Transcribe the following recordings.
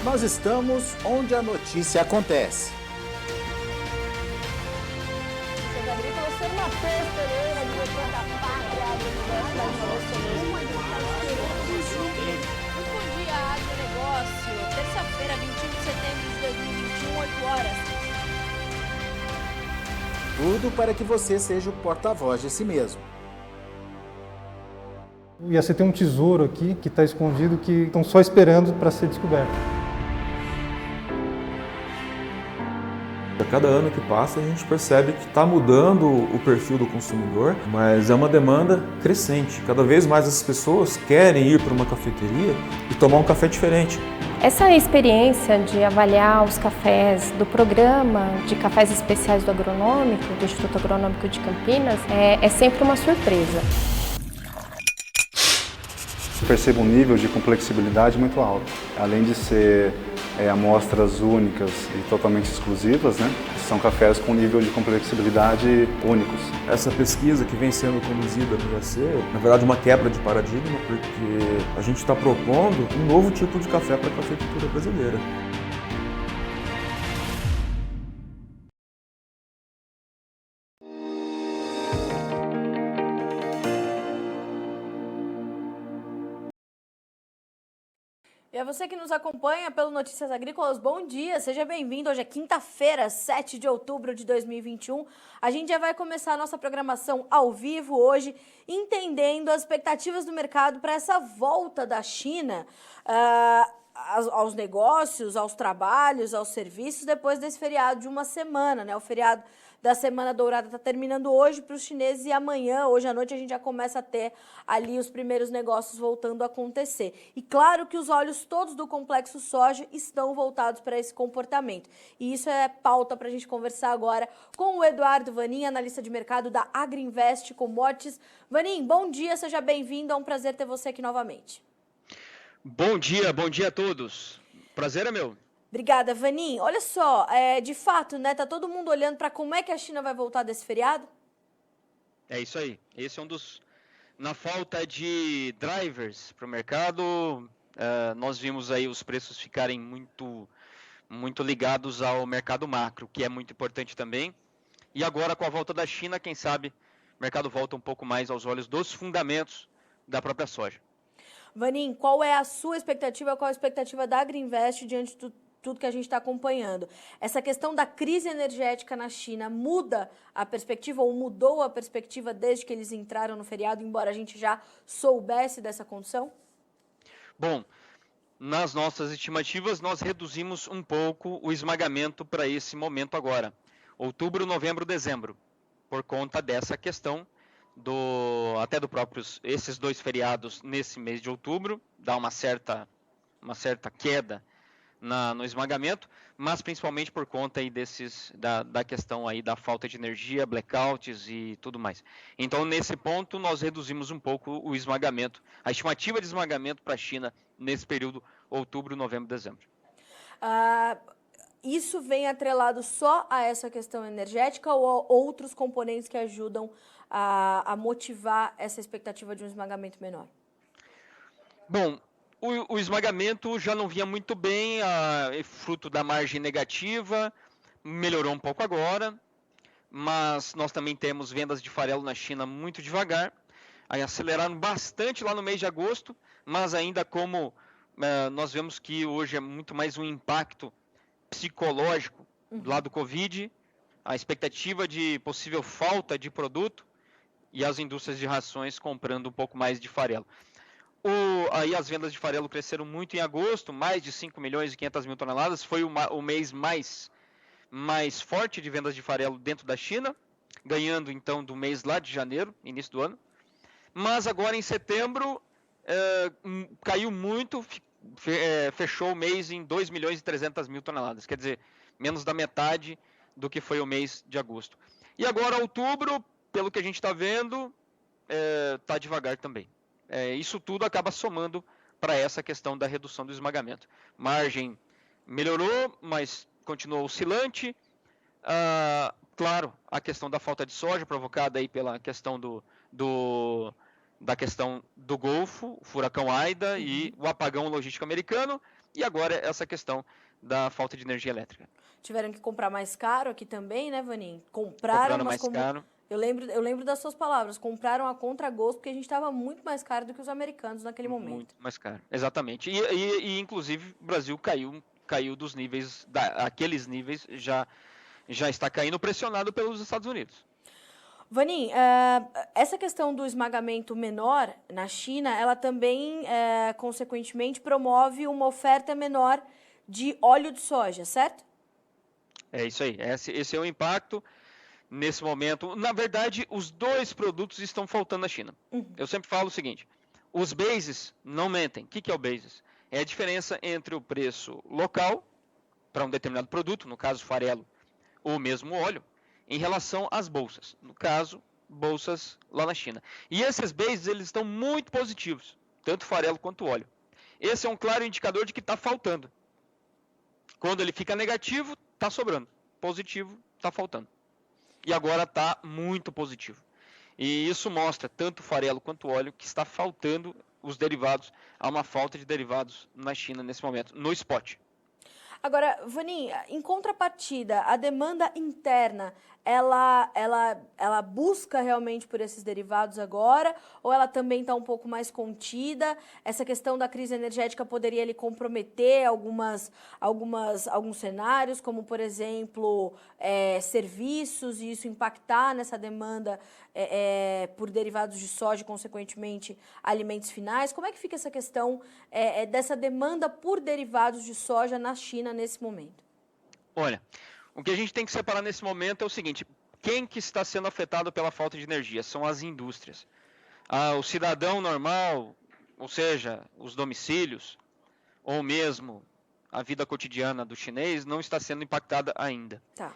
Nós estamos onde a notícia acontece. Notícias Agrícolas, Sr. Matheus Pereira, diretor da Pátria Agronegócio da Muito bom dia, agronegócio. Terça-feira, 21 de setembro de 2021, 8 horas. Tudo para que você seja o porta-voz de si mesmo. E você tem um tesouro aqui que está escondido, que estão só esperando para ser descoberto. A cada ano que passa, a gente percebe que está mudando o perfil do consumidor, mas é uma demanda crescente. Cada vez mais as pessoas querem ir para uma cafeteria e tomar um café diferente. Essa experiência de avaliar os cafés do programa de cafés especiais do Agronômico, do Instituto Agronômico de Campinas, é sempre uma surpresa. Eu percebo um nível de complexibilidade muito alto. Além de ser amostras únicas e totalmente exclusivas, né? São cafés com nível de complexibilidade únicos. Essa pesquisa que vem sendo conduzida vai ser, na verdade, uma quebra de paradigma, porque a gente está propondo um novo tipo de café para a cafeicultura brasileira. E a você que nos acompanha pelo Notícias Agrícolas, bom dia, seja bem-vindo. Hoje é quinta-feira, 7 de outubro de 2021. A gente já vai começar a nossa programação ao vivo hoje, entendendo as expectativas do mercado para essa volta da China aos negócios, aos trabalhos, aos serviços, depois desse feriado de uma semana, né? O feriado da Semana Dourada está terminando hoje para os chineses e amanhã, hoje à noite, a gente já começa a ter ali os primeiros negócios voltando a acontecer. E claro que os olhos todos do complexo soja estão voltados para esse comportamento. E isso é pauta para a gente conversar agora com o Eduardo Vanin, analista de mercado da Agriinvest Commodities. Vanin, bom dia, seja bem-vindo, é um prazer ter você aqui novamente. Bom dia a todos. Prazer é meu. Obrigada, Vanin. Olha só, de fato, né, tá todo mundo olhando para como é que a China vai voltar desse feriado? É isso aí. Esse é um dos... Na falta de drivers para o mercado, nós vimos aí os preços ficarem muito ligados ao mercado macro, que é muito importante também. E agora, com a volta da China, quem sabe, o mercado volta um pouco mais aos olhos dos fundamentos da própria soja. Vanin, qual é a sua expectativa, qual a expectativa da Agriinvest diante de tudo que a gente está acompanhando? Essa questão da crise energética na China muda a perspectiva ou mudou a perspectiva desde que eles entraram no feriado, embora a gente já soubesse dessa condição? Bom, nas nossas estimativas, nós reduzimos um pouco o esmagamento para esse momento agora. Outubro, novembro, dezembro, por conta dessa questão até do próprios esses dois feriados nesse mês de outubro, dá uma certa queda no esmagamento, mas principalmente por conta aí da questão aí da falta de energia, blackouts e tudo mais. Então, nesse ponto, nós reduzimos um pouco o esmagamento, a estimativa de esmagamento para a China nesse período outubro, novembro, dezembro. Isso vem atrelado só a essa questão energética ou a outros componentes que ajudam a motivar essa expectativa de um esmagamento menor? Bom, o esmagamento já não vinha muito bem, fruto da margem negativa, melhorou um pouco agora, mas nós também temos vendas de farelo na China muito devagar, aí aceleraram bastante lá no mês de agosto, mas ainda como nós vemos que hoje é muito mais um impacto psicológico do lado do Covid, a expectativa de possível falta de produto e as indústrias de rações comprando um pouco mais de farelo. Aí as vendas de farelo cresceram muito em agosto, mais de 5 milhões e 500 mil toneladas, foi o mês mais forte de vendas de farelo dentro da China, ganhando então do mês lá de janeiro, início do ano. Mas agora em setembro caiu muito, fechou o mês em 2 milhões e 300 mil toneladas, quer dizer, menos da metade do que foi o mês de agosto. E agora outubro, pelo que a gente está vendo, está devagar também. Isso tudo acaba somando para essa questão da redução do esmagamento. Margem melhorou, mas continuou oscilante. Claro, a questão da falta de soja provocada aí pela questão da questão do Golfo, o furacão Aida e o apagão logístico americano, e agora essa questão da falta de energia elétrica. Tiveram que comprar mais caro aqui também, né, Vanin? Compraram, Comprando mas mais caro. Eu lembro das suas palavras, compraram a contragosto porque a gente estava muito mais caro do que os americanos naquele momento. Muito mais caro, exatamente. E inclusive o Brasil caiu dos níveis, aqueles níveis já está caindo pressionado pelos Estados Unidos. Vanin, essa questão do esmagamento menor na China, ela também, consequentemente, promove uma oferta menor de óleo de soja, certo? É isso aí, esse é o impacto nesse momento. Na verdade, os dois produtos estão faltando na China. Eu sempre falo o seguinte, os bases não mentem. O que é o bases? É a diferença entre o preço local para um determinado produto, no caso farelo, ou mesmo óleo, em relação às bolsas, no caso, bolsas lá na China. E esses bases, eles estão muito positivos, tanto farelo quanto óleo. Esse é um claro indicador de que está faltando. Quando ele fica negativo, está sobrando. Positivo, está faltando. E agora está muito positivo. E isso mostra, tanto o farelo quanto o óleo, que está faltando os derivados, há uma falta de derivados na China nesse momento, no spot. Agora, Vanin, em contrapartida, a demanda interna, ela busca realmente por esses derivados agora, ou ela também está um pouco mais contida? Essa questão da crise energética poderia ele comprometer alguns cenários, como, por exemplo, serviços, e isso impactar nessa demanda por derivados de soja e, consequentemente, alimentos finais? Como é que fica essa questão dessa demanda por derivados de soja na China nesse momento? Olha, o que a gente tem que separar nesse momento é o seguinte, quem que está sendo afetado pela falta de energia? São as indústrias. O cidadão normal, ou seja, os domicílios, ou mesmo a vida cotidiana do chinês, não está sendo impactada ainda. Tá.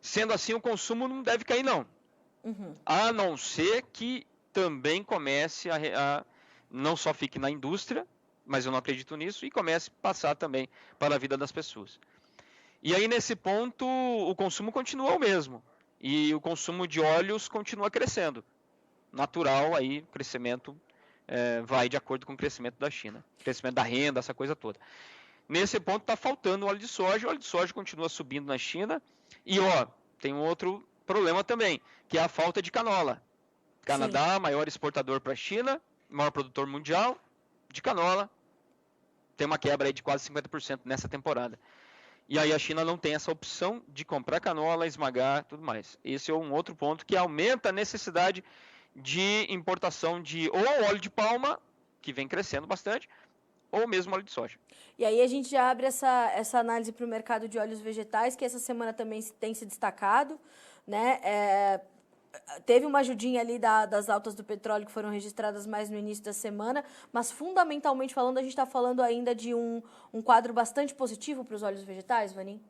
Sendo assim, o consumo não deve cair, não. A não ser que também comece não só fique na indústria, mas eu não acredito nisso, e comece a passar também para a vida das pessoas. E aí, nesse ponto, o consumo continua o mesmo. E o consumo de óleos continua crescendo. Natural, aí, o crescimento vai de acordo com o crescimento da China. Crescimento da renda, essa coisa toda. Nesse ponto, está faltando óleo de soja. O óleo de soja continua subindo na China. E, tem um outro problema também, que é a falta de canola. Canadá, maior exportador para a China, maior produtor mundial de canola. Tem uma quebra aí de quase 50% nessa temporada. E aí a China não tem essa opção de comprar canola, esmagar, tudo mais. Esse é um outro ponto que aumenta a necessidade de importação de ou óleo de palma, que vem crescendo bastante, ou mesmo óleo de soja. E aí a gente já abre essa análise para o mercado de óleos vegetais, que essa semana também tem se destacado, né? Teve uma ajudinha ali das altas do petróleo que foram registradas mais no início da semana, mas fundamentalmente falando, a gente está falando ainda de um quadro bastante positivo para os óleos vegetais, Vanin?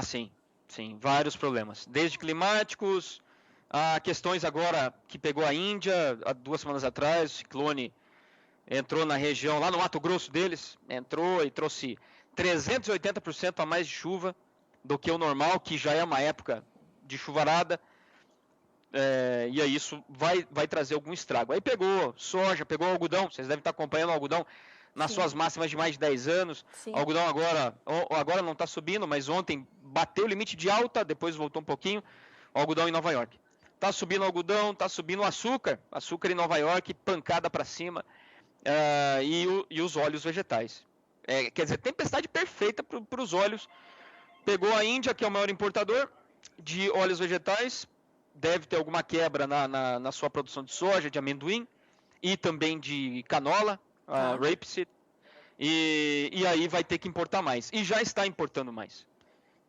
Sim. Sim, vários problemas. Desde climáticos, a questões agora que pegou a Índia, há 2 semanas atrás, o ciclone entrou na região, lá no Mato Grosso deles, entrou e trouxe 380% a mais de chuva do que o normal, que já é uma época de chuvarada. E aí isso vai trazer algum estrago. Aí pegou soja, pegou algodão, vocês devem estar acompanhando o algodão nas suas máximas de mais de 10 anos. Sim. O algodão agora não está subindo, mas ontem bateu o limite de alta, depois voltou um pouquinho. O algodão em Nova York. Está subindo o algodão, está subindo o açúcar em Nova York, pancada para cima. E os óleos vegetais. Quer dizer, tempestade perfeita para os óleos. Pegou a Índia, que é o maior importador de óleos vegetais, deve ter alguma quebra na sua produção de soja, de amendoim e também de canola, rapeseed, e aí vai ter que importar mais. E já está importando mais.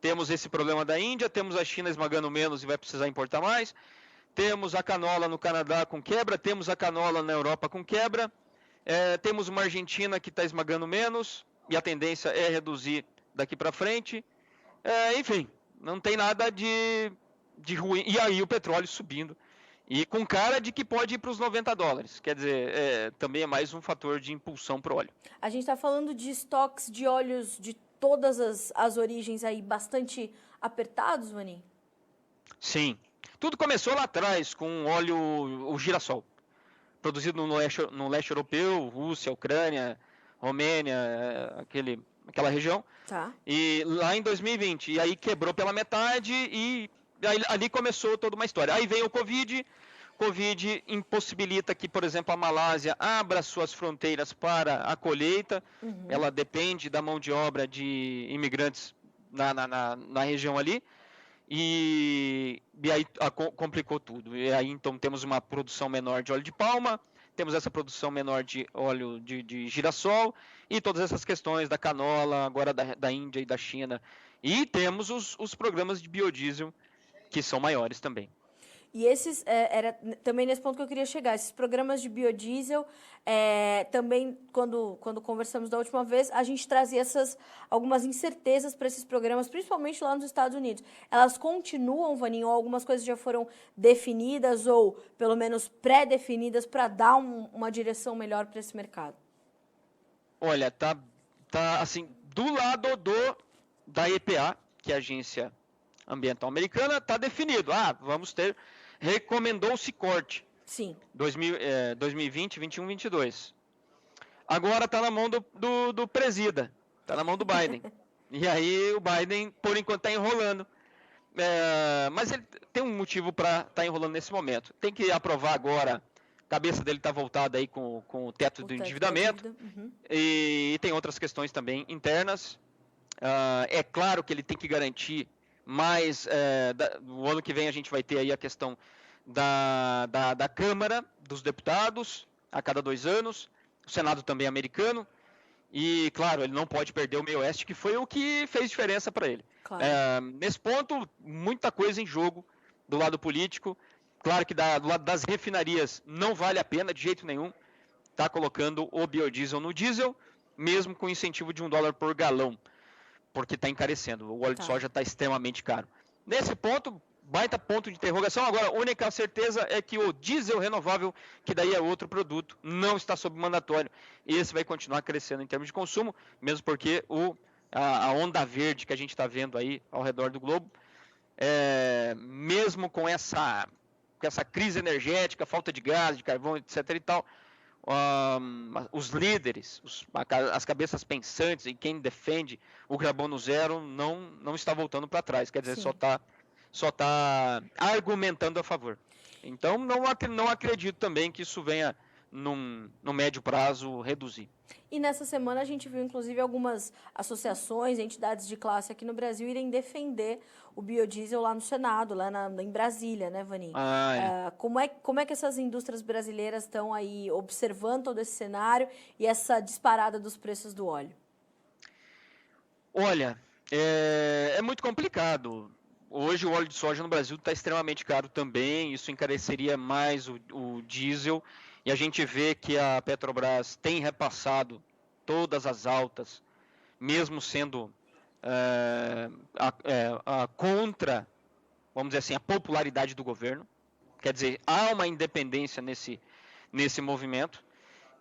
Temos esse problema da Índia, temos a China esmagando menos e vai precisar importar mais, temos a canola no Canadá com quebra, temos a canola na Europa com quebra, temos uma Argentina que está esmagando menos e a tendência é reduzir daqui para frente. Enfim, não tem nada de ruim. E aí o petróleo subindo. E com cara de que pode ir para os $90. Quer dizer, também é mais um fator de impulsão para o óleo. A gente está falando de estoques de óleos de todas as origens aí bastante apertados, Vanin? Sim. Tudo começou lá atrás com o girassol. Produzido no leste europeu, Rússia, Ucrânia, Romênia, aquela região. Tá. E lá em 2020, e aí quebrou pela metade e aí, ali começou toda uma história. Aí vem o Covid impossibilita que, por exemplo, a Malásia abra suas fronteiras para a colheita. Ela depende da mão de obra de imigrantes na região ali. E aí complicou tudo. E aí então temos uma produção menor de óleo de palma, temos essa produção menor de óleo de girassol e todas essas questões da canola, agora da Índia e da China. E temos os programas de biodiesel que são maiores também. E esses, era também nesse ponto que eu queria chegar, esses programas de biodiesel, também quando conversamos da última vez, a gente trazia algumas incertezas para esses programas, principalmente lá nos Estados Unidos. Elas continuam, Vaninho, ou algumas coisas já foram definidas ou pelo menos pré-definidas para dar uma direção melhor para esse mercado? Olha, tá assim, do lado da EPA, que é a Agência Ambiental Americana, está definido. Vamos ter... Recomendou-se corte. Sim. 2020, 21, 22. Agora está na mão do presida. Está na mão do Biden. E aí o Biden, por enquanto, está enrolando. Mas ele tem um motivo para estar enrolando nesse momento. Tem que aprovar agora. A cabeça dele está voltada aí com o teto do endividamento. E tem outras questões também internas. É claro que ele tem que garantir. Mas o ano que vem a gente vai ter aí a questão da Câmara dos Deputados, a cada 2 anos, o Senado também é americano, e, claro, ele não pode perder o meio oeste, que foi o que fez diferença para ele. Claro. Nesse ponto, muita coisa em jogo do lado político. Claro que do lado das refinarias não vale a pena, de jeito nenhum, estar colocando o biodiesel no diesel, mesmo com incentivo de $1 por galão. Porque está encarecendo, o óleo de soja está extremamente caro. Nesse ponto, baita ponto de interrogação. Agora, a única certeza é que o diesel renovável, que daí é outro produto, não está sob mandatório. Esse vai continuar crescendo em termos de consumo, mesmo porque a onda verde que a gente está vendo aí ao redor do globo, mesmo com essa crise energética, falta de gás, de carvão, etc. e tal, os líderes, as cabeças pensantes e quem defende o carbono zero não está voltando para trás, quer dizer, Sim. só tá argumentando a favor. Então, não acredito também que isso venha, no médio prazo, reduzir. E nessa semana a gente viu, inclusive, algumas associações, entidades de classe aqui no Brasil irem defender o biodiesel lá no Senado, lá em Brasília, né, Vaninho? Como é que essas indústrias brasileiras estão aí observando todo esse cenário e essa disparada dos preços do óleo? Olha, é muito complicado. Hoje o óleo de soja no Brasil está extremamente caro também, isso encareceria mais o diesel. E a gente vê que a Petrobras tem repassado todas as altas, mesmo sendo contra, vamos dizer assim, a popularidade do governo. Quer dizer, há uma independência nesse movimento,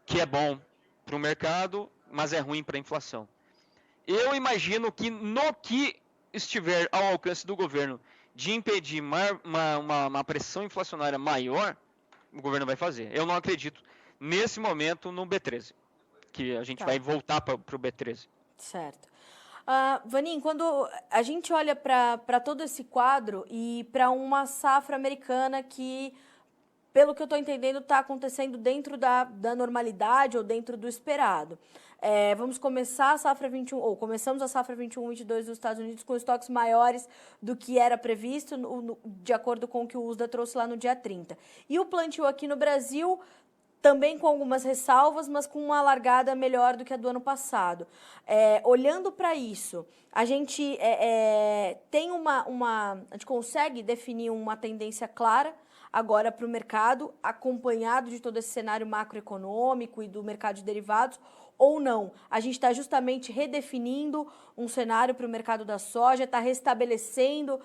que é bom para o mercado, mas é ruim para a inflação. Eu imagino que no que estiver ao alcance do governo de impedir uma pressão inflacionária maior, o governo vai fazer. Eu não acredito, nesse momento, no B13, que a gente vai voltar para o B13. Certo. Vaninho, quando a gente olha para todo esse quadro e para uma safra americana que, pelo que eu estou entendendo, está acontecendo dentro da normalidade ou dentro do esperado. Vamos começar a safra 21, ou começamos a safra 21-22 dos Estados Unidos com estoques maiores do que era previsto, de acordo com o que o USDA trouxe lá no dia 30. E o plantio aqui no Brasil, também com algumas ressalvas, mas com uma largada melhor do que a do ano passado. Olhando para isso, a gente tem a gente consegue definir uma tendência clara agora para o mercado, acompanhado de todo esse cenário macroeconômico e do mercado de derivados, ou não? A gente está justamente redefinindo um cenário para o mercado da soja, está restabelecendo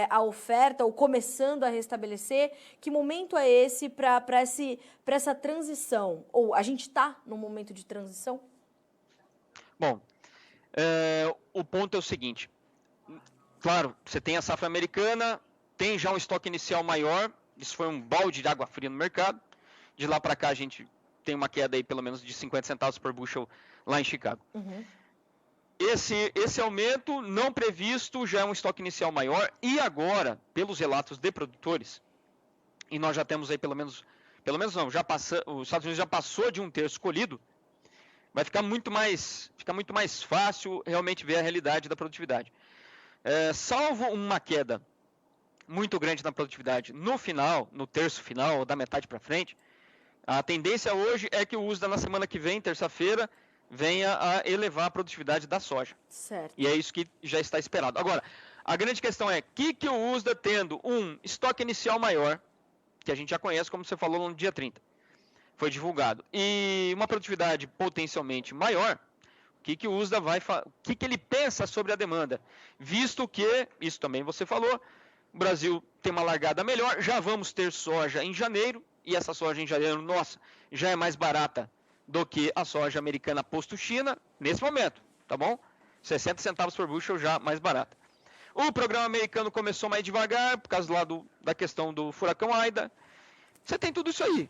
a oferta, ou começando a restabelecer. Que momento é esse para essa transição? Ou a gente está num momento de transição? Bom, o ponto é o seguinte. Claro, você tem a safra americana, tem já um estoque inicial maior, isso foi um balde de água fria no mercado. De lá para cá a gente tem uma queda aí pelo menos de 50 centavos por bushel lá em Chicago. Esse aumento não previsto já é um estoque inicial maior, e agora, pelos relatos de produtores, e nós já temos aí pelo menos não, os Estados Unidos já passou de 1/3 colhido, vai ficar muito mais fácil realmente ver a realidade da produtividade. Salvo uma queda muito grande na produtividade no terço final, ou da metade para frente, a tendência hoje é que o USDA na semana que vem, terça-feira, venha a elevar a produtividade da soja. Certo. E é isso que já está esperado. Agora, a grande questão é que o USDA tendo um estoque inicial maior, que a gente já conhece, como você falou, no dia 30, foi divulgado, e uma produtividade potencialmente maior, o que o USDA o que ele pensa sobre a demanda? Visto que, isso também você falou, o Brasil tem uma largada melhor, já vamos ter soja em janeiro, e essa soja em janeiro, nossa, já é mais barata do que a soja americana posto China, nesse momento, tá bom? 60 centavos por bushel já mais barata. O programa americano começou mais devagar, por causa da questão do furacão Aida. Você tem tudo isso aí.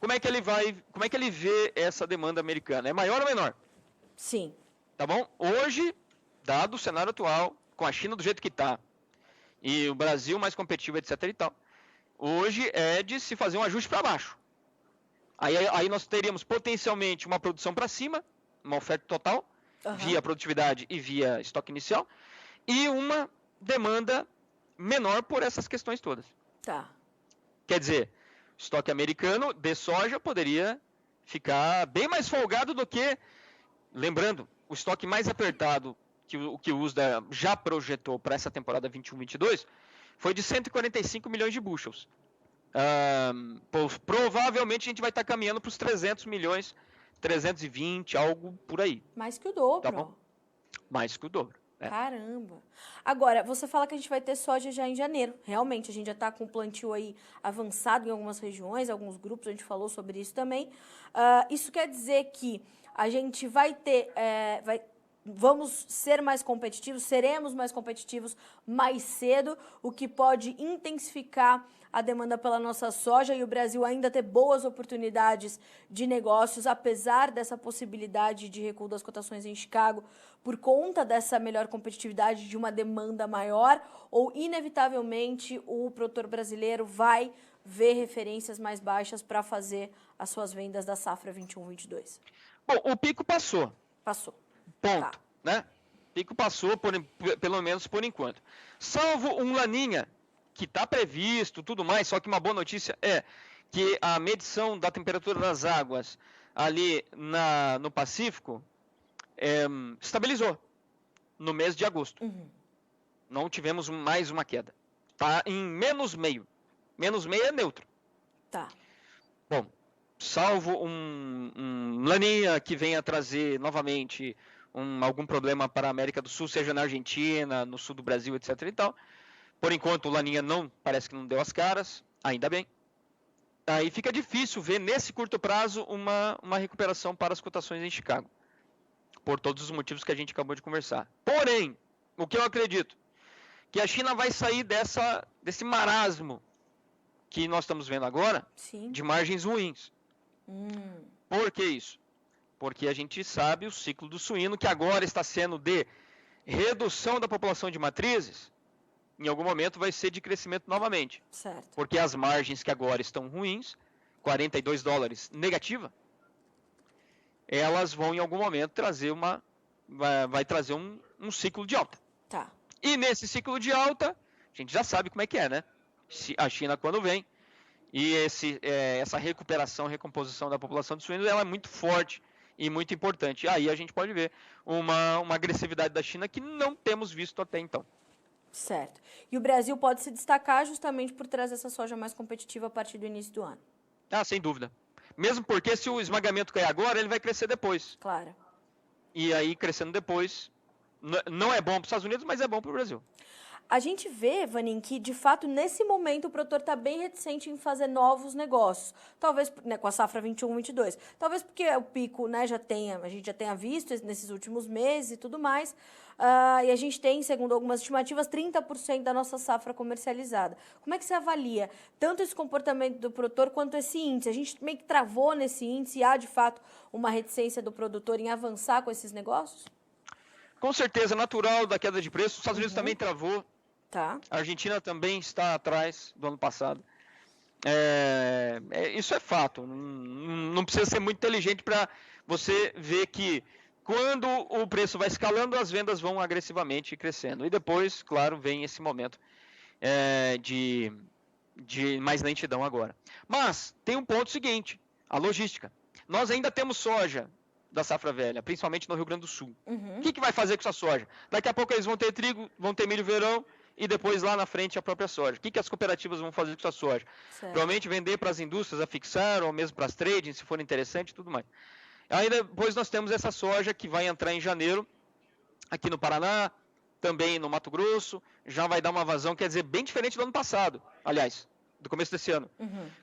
Como é que ele vê essa demanda americana? É maior ou menor? Sim. Tá bom? Hoje, dado o cenário atual, com a China do jeito que está, e o Brasil mais competitivo, etc. e tal, hoje é de se fazer um ajuste para baixo. Aí nós teríamos potencialmente uma produção para cima, uma oferta total, via produtividade e via estoque inicial, e uma demanda menor por essas questões todas. Tá. Quer dizer, o estoque americano de soja poderia ficar bem mais folgado do que, lembrando, o estoque mais apertado que o USDA já projetou para essa temporada 21-22 foi de 145 milhões de bushels. Provavelmente a gente vai estar caminhando para os 300 milhões, 320, algo por aí. Mais que o dobro. Tá bom? Mais que o dobro. Caramba. Agora, você fala que a gente vai ter soja já em janeiro. Realmente, a gente já está com o plantio aí avançado em algumas regiões, alguns grupos, a gente falou sobre isso também. Isso quer dizer que a gente vai ter... vamos ser mais competitivos, seremos mais competitivos mais cedo, o que pode intensificar a demanda pela nossa soja e o Brasil ainda ter boas oportunidades de negócios, apesar dessa possibilidade de recuo das cotações em Chicago, por conta dessa melhor competitividade de uma demanda maior, ou inevitavelmente o produtor brasileiro vai ver referências mais baixas para fazer as suas vendas da safra 21-22? Bom, o pico passou. Passou. Ponto. Tá. Né? Pico passou, pelo menos por enquanto. Salvo um laninha, que está previsto, tudo mais, só que uma boa notícia é que a medição da temperatura das águas ali no Pacífico estabilizou no mês de agosto. Não tivemos mais uma queda. Está em -0,5. -0,5 é neutro. Tá. Bom, salvo um laninha que venha trazer novamente algum problema para a América do Sul, seja na Argentina, no sul do Brasil, etc. e tal. Por enquanto, o laninha parece que não deu as caras, ainda bem. Aí fica difícil ver nesse curto prazo uma recuperação para as cotações em Chicago, por todos os motivos que a gente acabou de conversar. Porém, o que eu acredito, que a China vai sair desse marasmo que nós estamos vendo agora, Sim. de margens ruins. Por que isso? Porque a gente sabe o ciclo do suíno, que agora está sendo de redução da população de matrizes, em algum momento vai ser de crescimento novamente. Certo. Porque as margens que agora estão ruins, $42 negativa, elas vão em algum momento trazer vai trazer um ciclo de alta. Tá. E nesse ciclo de alta, a gente já sabe como é que é, né? A China quando vem, e essa recomposição da população de suínos, ela é muito forte e muito importante. Aí a gente pode ver uma agressividade da China que não temos visto até então. Certo. E o Brasil pode se destacar justamente por trazer essa soja mais competitiva a partir do início do ano. Sem dúvida. Mesmo porque se o esmagamento cair agora, ele vai crescer depois. Claro. E aí, crescendo depois, Não é bom para os Estados Unidos, mas é bom para o Brasil. A gente vê, Vanin, que de fato nesse momento o produtor está bem reticente em fazer novos negócios. Talvez, né, com a safra 21-22. Talvez porque o pico, né, a gente já tenha visto nesses últimos meses e tudo mais. E a gente tem, segundo algumas estimativas, 30% da nossa safra comercializada. Como é que você avalia tanto esse comportamento do produtor quanto esse índice? A gente meio que travou nesse índice e há, de fato, uma reticência do produtor em avançar com esses negócios? Com certeza, natural da queda de preço. Os Estados Unidos também travou. Tá. A Argentina também está atrás do ano passado. Isso é fato. Não precisa ser muito inteligente para você ver que quando o preço vai escalando, as vendas vão agressivamente crescendo. E depois, claro, vem esse momento de mais lentidão agora. Mas tem um ponto seguinte, a logística. Nós ainda temos soja da safra velha, principalmente no Rio Grande do Sul. O que vai fazer com essa soja? Daqui a pouco eles vão ter trigo, vão ter milho verão, e depois lá na frente a própria soja. O que as cooperativas vão fazer com essa soja? Certo. Provavelmente vender para as indústrias a fixar, ou mesmo para as trading, se for interessante e tudo mais. Aí depois nós temos essa soja que vai entrar em janeiro, aqui no Paraná, também no Mato Grosso, já vai dar uma vazão, quer dizer, bem diferente do ano passado, aliás, do começo desse ano.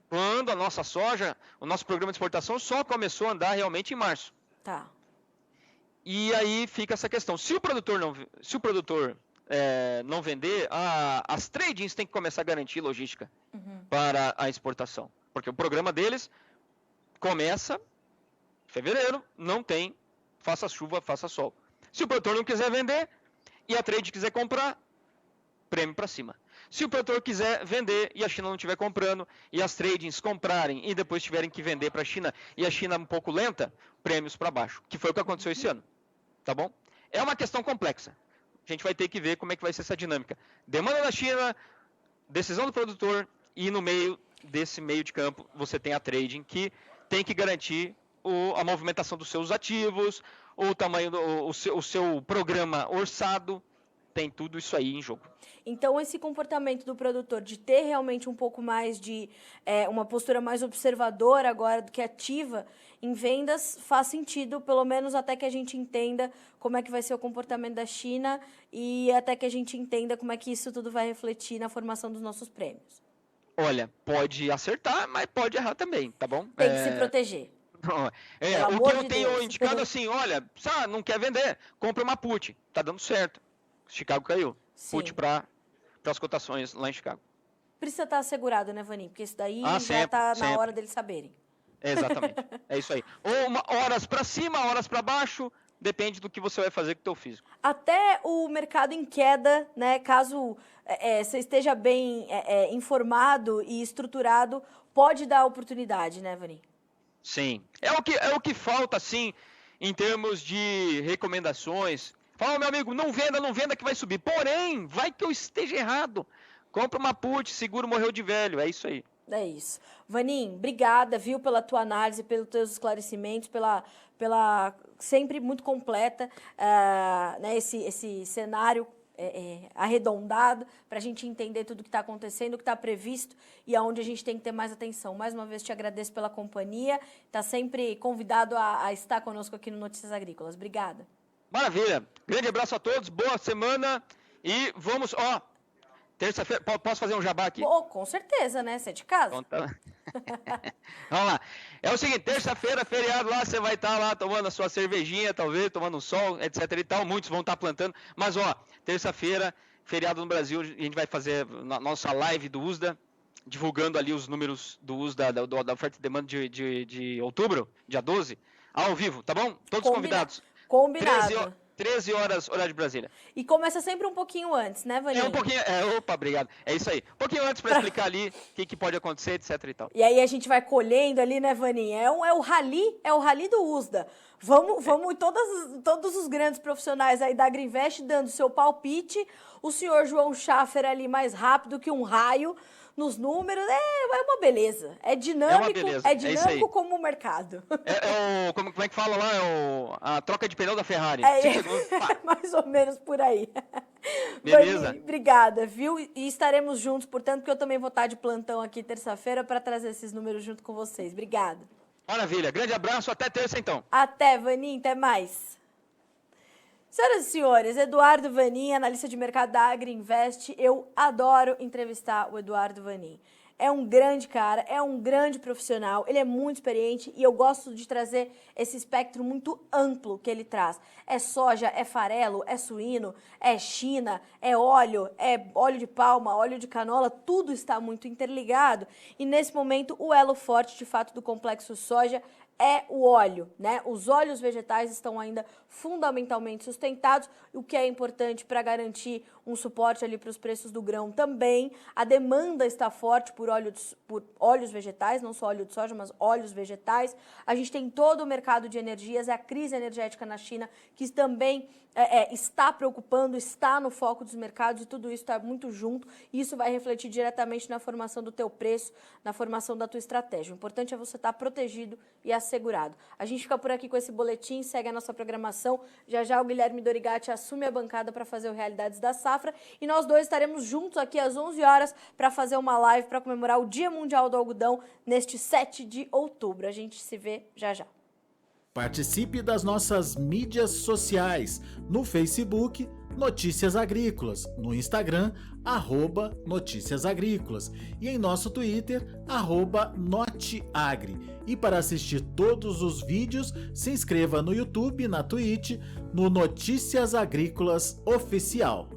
Quando a nossa soja, o nosso programa de exportação só começou a andar realmente em março. Tá. E aí fica essa questão. Se o produtor não vender, as tradings têm que começar a garantir logística para a exportação. Porque o programa deles começa em fevereiro, não tem, faça chuva, faça sol. Se o produtor não quiser vender e a trade quiser comprar, prêmio para cima. Se o produtor quiser vender e a China não estiver comprando e as tradings comprarem e depois tiverem que vender para a China e a China um pouco lenta, prêmios para baixo, que foi o que aconteceu esse ano. Tá bom? É uma questão complexa. A gente vai ter que ver como é que vai ser essa dinâmica. Demanda da China, decisão do produtor e no meio desse meio de campo você tem a trading que tem que garantir a movimentação dos seus ativos, o tamanho, o seu programa orçado, tem tudo isso aí em jogo. Então, esse comportamento do produtor de ter realmente um pouco mais de uma postura mais observadora agora do que ativa em vendas faz sentido, pelo menos até que a gente entenda como é que vai ser o comportamento da China e até que a gente entenda como é que isso tudo vai refletir na formação dos nossos prêmios. Olha, pode acertar, mas pode errar também, tá bom? Tem que se proteger. O que eu tenho indicado assim, olha, não quer vender, compra uma put, tá dando certo. Chicago caiu. Sim. Put para as cotações lá em Chicago. Precisa estar assegurado, né, Vanin? Porque isso daí já sempre, está na sempre. hora deles saberem. Exatamente. É isso aí. Ou horas para cima, horas para baixo, depende do que você vai fazer com o teu físico. Até o mercado em queda, né, caso você esteja bem informado e estruturado, pode dar oportunidade, né, Vanin? Sim. É o que falta, assim, em termos de recomendações. Fala, meu amigo, não venda que vai subir. Porém, vai que eu esteja errado. Compra uma put, seguro morreu de velho. É isso aí. É isso. Vanin, obrigada, viu, pela tua análise, pelos teus esclarecimentos, pela sempre muito completa, né, esse cenário arredondado para a gente entender tudo o que está acontecendo, o que está previsto e aonde a gente tem que ter mais atenção. Mais uma vez te agradeço pela companhia. Está sempre convidado a estar conosco aqui no Notícias Agrícolas. Obrigada. Maravilha. Grande abraço a todos, boa semana e vamos, terça-feira, posso fazer um jabá aqui? Com certeza, né? Você é de casa. Então, tá. Vamos lá. É o seguinte, terça-feira, feriado lá, você vai estar lá tomando a sua cervejinha, talvez, tomando um sol, etc e tal. Muitos vão estar plantando. Mas, terça-feira, feriado no Brasil, a gente vai fazer a nossa live do USDA, divulgando ali os números do USDA, da oferta e demanda de outubro, dia 12, ao vivo, tá bom? Todos convidados. Combinado. 13 horas, horário de Brasília. E começa sempre um pouquinho antes, né, Vaninho? Um pouquinho, obrigado. É isso aí. Um pouquinho antes para explicar ali o que pode acontecer, etc e tal. E aí a gente vai colhendo ali, né, Vaninho? É o rally do USDA. Vamos todos os grandes profissionais aí da Agriinvest dando seu palpite. O senhor João Schaffer ali mais rápido que um raio nos números. É uma beleza. É dinâmico, dinâmico como o mercado. Como é que fala lá? A troca de pneu da Ferrari. Mais ou menos por aí. Beleza. Vaninho, obrigada, viu? E estaremos juntos, portanto, porque eu também vou estar de plantão aqui terça-feira para trazer esses números junto com vocês. Obrigada. Maravilha. Grande abraço. Até terça, então. Até, Vaninho. Até mais. Senhoras e senhores, Eduardo Vanin, analista de mercado da Agriinvest. Eu adoro entrevistar o Eduardo Vanin. É um grande cara, é um grande profissional, ele é muito experiente e eu gosto de trazer esse espectro muito amplo que ele traz. É soja, é farelo, é suíno, é China, é óleo de palma, óleo de canola, tudo está muito interligado. E nesse momento o elo forte, de fato, do complexo soja é o óleo, né? Os óleos vegetais estão ainda fundamentalmente sustentados, o que é importante para garantir um suporte ali para os preços do grão também. A demanda está forte por óleos vegetais, não só óleo de soja, mas óleos vegetais. A gente tem todo o mercado de energias, a crise energética na China, que também está preocupando, está no foco dos mercados e tudo isso está muito junto. E isso vai refletir diretamente na formação do teu preço, na formação da tua estratégia. O importante é você estar protegido e assegurado. A gente fica por aqui com esse boletim, segue a nossa programação. Já já o Guilherme Dorigatti assume a bancada para fazer o Realidades da Safra e nós dois estaremos juntos aqui às 11 horas para fazer uma live para comemorar o Dia Mundial do Algodão neste 7 de outubro. A gente se vê já já. Participe das nossas mídias sociais, no Facebook, Notícias Agrícolas, no Instagram, @Notícias Agrícolas e em nosso Twitter, @Noteagri. E para assistir todos os vídeos, se inscreva no YouTube, na Twitch, no Notícias Agrícolas Oficial.